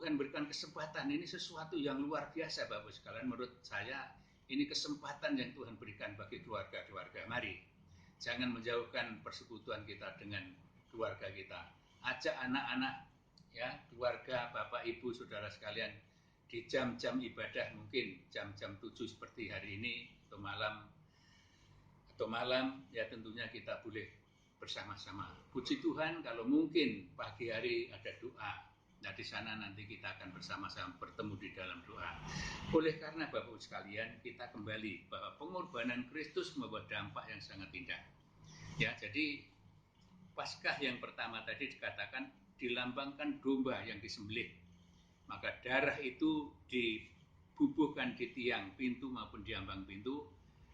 Tuhan berikan kesempatan, ini sesuatu yang luar biasa Bapak sekalian. Menurut saya ini kesempatan yang Tuhan berikan bagi keluarga-keluarga. Mari, jangan menjauhkan persekutuan kita dengan keluarga kita. Ajak anak-anak, ya, keluarga, Bapak, Ibu, Saudara sekalian, di jam-jam ibadah, mungkin jam-jam 7 seperti hari ini, atau malam, ya tentunya kita boleh bersama-sama. Puji Tuhan kalau mungkin pagi hari ada doa. Nah di sana nanti kita akan bersama-sama bertemu di dalam doa. Oleh karena Bapak sekalian, kita kembali bahwa pengorbanan Kristus membawa dampak yang sangat indah. Ya, jadi Paskah yang pertama tadi dikatakan dilambangkan domba yang disembelih. Maka darah itu dibubuhkan di tiang pintu maupun di ambang pintu.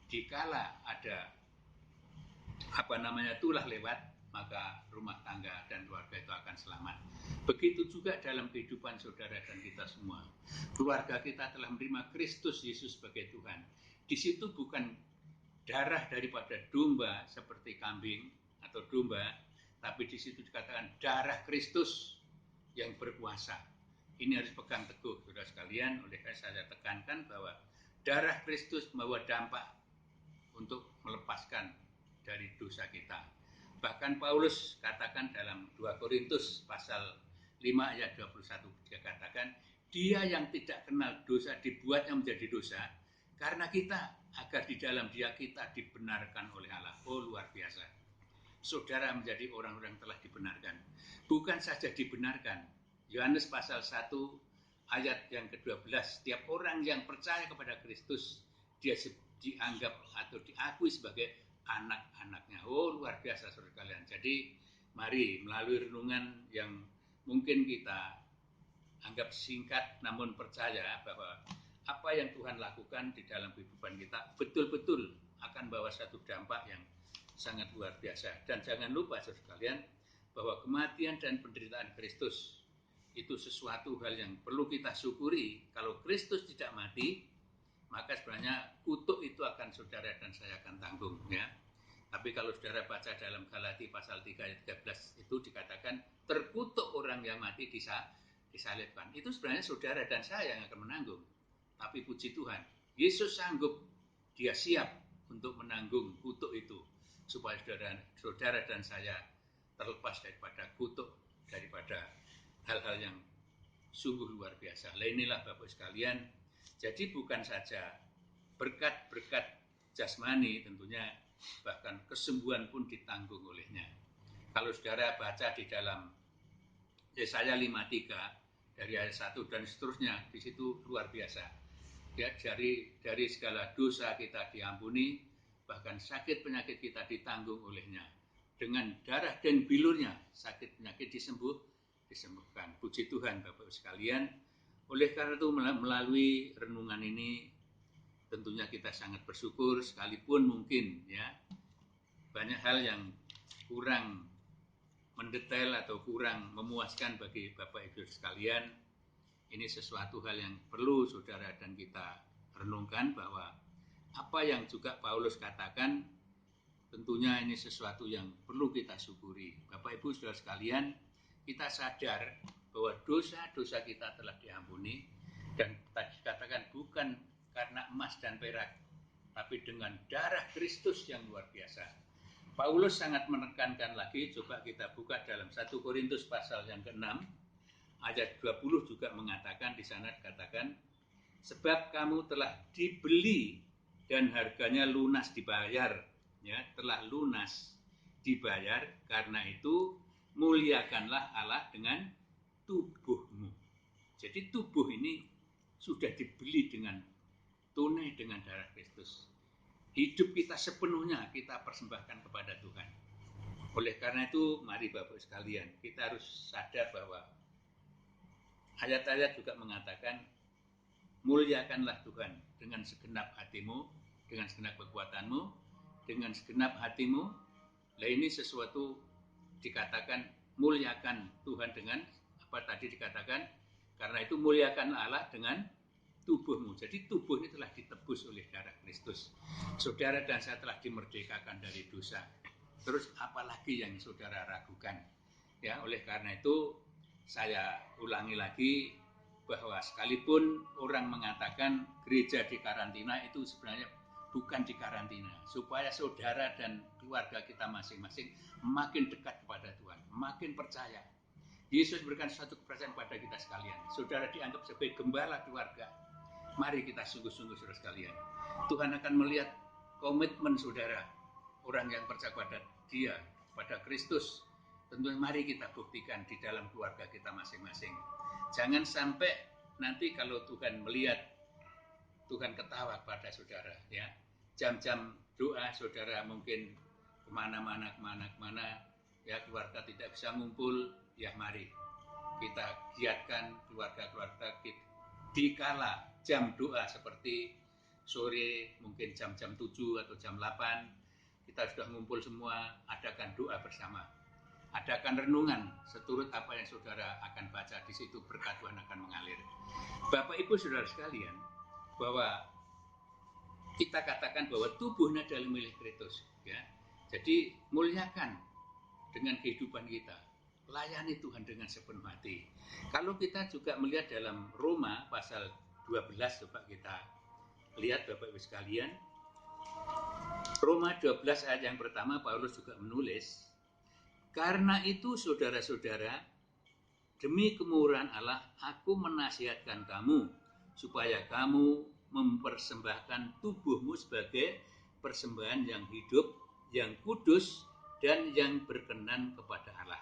Dikala ada tulah lewat, maka rumah tangga dan keluarga itu akan selamat. Begitu juga dalam kehidupan saudara dan kita semua. Keluarga kita telah menerima Kristus Yesus sebagai Tuhan. Di situ bukan darah daripada domba seperti kambing atau domba, tapi di situ dikatakan darah Kristus yang berkuasa. Ini harus pegang teguh saudara sekalian. Oleh karena saya tekankan bahwa darah Kristus membawa dampak untuk melepaskan dari dosa kita. Bahkan Paulus katakan dalam 2 Korintus pasal 5 ayat 21, dia katakan, dia yang tidak kenal dosa dibuatnya menjadi dosa karena kita, agar di dalam dia kita dibenarkan oleh Allah. Oh luar biasa. Saudara menjadi orang-orang telah dibenarkan. Bukan saja dibenarkan. Yohanes pasal 1 ayat yang ke-12, setiap orang yang percaya kepada Kristus, dia dianggap atau diakui sebagai anak-anaknya. Oh luar biasa saudara kalian. Jadi mari melalui renungan yang mungkin kita anggap singkat namun percaya bahwa apa yang Tuhan lakukan di dalam kehidupan kita betul-betul akan bawa satu dampak yang sangat luar biasa. Dan jangan lupa saudara kalian bahwa kematian dan penderitaan Kristus itu sesuatu hal yang perlu kita syukuri. Kalau Kristus tidak mati, maka sebenarnya kutuk itu akan saudara dan saya akan tanggung, ya. Tapi kalau saudara baca dalam Galati pasal 3 ayat 13 itu dikatakan terkutuk orang yang mati disalibkan. Itu sebenarnya saudara dan saya yang akan menanggung. Tapi puji Tuhan, Yesus sanggup, dia siap untuk menanggung kutuk itu supaya saudara dan saya terlepas daripada kutuk, daripada hal-hal yang sungguh luar biasa. Inilah Bapak sekalian. Jadi bukan saja berkat-berkat jasmani tentunya, bahkan kesembuhan pun ditanggung olehnya. Kalau saudara baca di dalam Yesaya 53 dari ayat 1 dan seterusnya, di situ luar biasa. Ya, dari segala dosa kita diampuni, bahkan sakit penyakit kita ditanggung olehnya. Dengan darah dan bilurnya sakit penyakit disembuhkan. Puji Tuhan Bapak sekalian. Oleh karena itu melalui renungan ini tentunya kita sangat bersyukur, sekalipun mungkin ya banyak hal yang kurang mendetail atau kurang memuaskan bagi Bapak Ibu sekalian. Ini sesuatu hal yang perlu saudara dan kita renungkan bahwa apa yang juga Paulus katakan tentunya ini sesuatu yang perlu kita syukuri. Bapak Ibu saudara sekalian, kita sadar bahwa dosa-dosa kita telah diampuni, dan tadi dikatakan bukan karena emas dan perak, tapi dengan darah Kristus yang luar biasa. Paulus sangat menekankan lagi, coba kita buka dalam 1 Korintus pasal yang ke-6 ayat 20 juga mengatakan, di sana dikatakan, sebab kamu telah dibeli dan harganya lunas dibayar, ya, telah lunas dibayar, karena itu muliakanlah Allah dengan tubuhmu. Jadi tubuh ini sudah dibeli dengan tunai dengan darah Kristus. Hidup kita sepenuhnya kita persembahkan kepada Tuhan. Oleh karena itu, mari Bapak sekalian, kita harus sadar bahwa ayat-ayat juga mengatakan, muliakanlah Tuhan dengan segenap hatimu, dengan segenap kekuatanmu, dengan segenap hatimu. Nah ini sesuatu dikatakan muliakan Tuhan dengan apa tadi dikatakan, karena itu muliakan Allah dengan tubuhmu. Jadi tubuh ini telah ditebus oleh darah Kristus. Saudara dan saya telah dimerdekakan dari dosa. Terus apalagi yang saudara ragukan? Ya, oleh karena itu saya ulangi lagi, bahwa sekalipun orang mengatakan gereja di karantina, itu sebenarnya bukan di karantina, supaya saudara dan keluarga kita masing-masing makin dekat kepada Tuhan, makin percaya. Yesus berikan suatu kepercayaan pada kita sekalian. Saudara dianggap sebagai gembala keluarga. Mari kita sungguh-sungguh saudara sekalian. Tuhan akan melihat komitmen saudara, orang yang percaya pada Dia, pada Kristus. Tentu mari kita buktikan di dalam keluarga kita masing-masing. Jangan sampai nanti kalau Tuhan melihat, Tuhan ketawa pada saudara, ya. Jam-jam doa saudara mungkin kemana-mana, ya keluarga tidak bisa ngumpul, ya mari kita giatkan keluarga-keluarga kita. Dikala jam doa seperti sore, mungkin jam-jam 7 atau jam 8, kita sudah ngumpul semua, adakan doa bersama. Adakan renungan seturut apa yang saudara akan baca, di situ berkat Tuhan akan mengalir. Bapak Ibu saudara sekalian, bahwa kita katakan bahwa tubuhnya adalah milik Kristus, ya. Jadi muliakan dengan kehidupan kita, layani Tuhan dengan sepenuh hati. Kalau kita juga melihat dalam Roma pasal 12, coba kita lihat Bapak Ibu sekalian. Roma 12 ayat yang pertama, Paulus juga menulis, karena itu saudara-saudara, demi kemurahan Allah, aku menasihatkan kamu, supaya kamu mempersembahkan tubuhmu sebagai persembahan yang hidup, yang kudus, dan yang berkenan kepada Allah.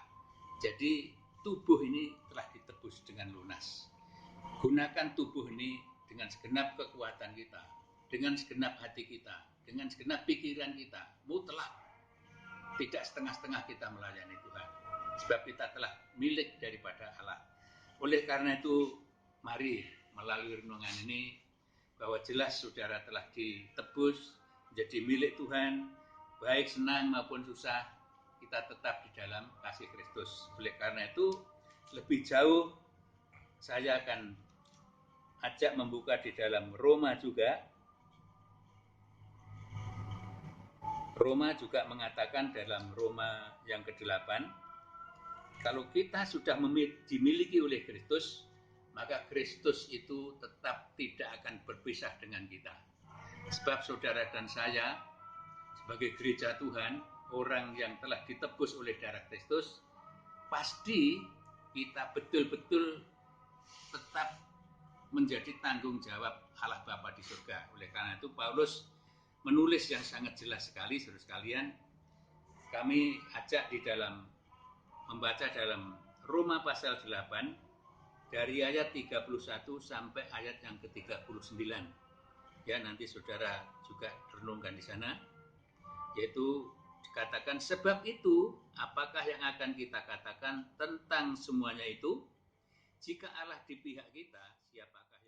Jadi tubuh ini telah ditebus dengan lunas. Gunakan tubuh ini dengan segenap kekuatan kita, dengan segenap hati kita, dengan segenap pikiran kita, mutlak. Tidak setengah-setengah kita melayani Tuhan, sebab kita telah milik daripada Allah. Oleh karena itu, mari melalui renungan ini, bahwa jelas saudara telah ditebus menjadi milik Tuhan, baik senang maupun susah, kita tetap di dalam kasih Kristus. Oleh karena itu, lebih jauh saya akan ajak membuka di dalam Roma juga. Roma juga mengatakan dalam Roma yang ke-8, kalau kita sudah dimiliki oleh Kristus, maka Kristus itu tetap tidak akan berpisah dengan kita. Sebab saudara dan saya, sebagai gereja Tuhan, orang yang telah ditebus oleh darah Kristus, pasti kita betul-betul tetap menjadi tanggung jawab Allah Bapa di surga. Oleh karena itu Paulus menulis yang sangat jelas sekali, saudara sekalian. Kami ajak di dalam membaca dalam Roma pasal 8 dari ayat 31 sampai ayat yang ke-39. Ya, nanti saudara juga renungkan di sana. Yaitu dikatakan, sebab itu apakah yang akan kita katakan tentang semuanya itu? Jika Allah di pihak kita, siapakah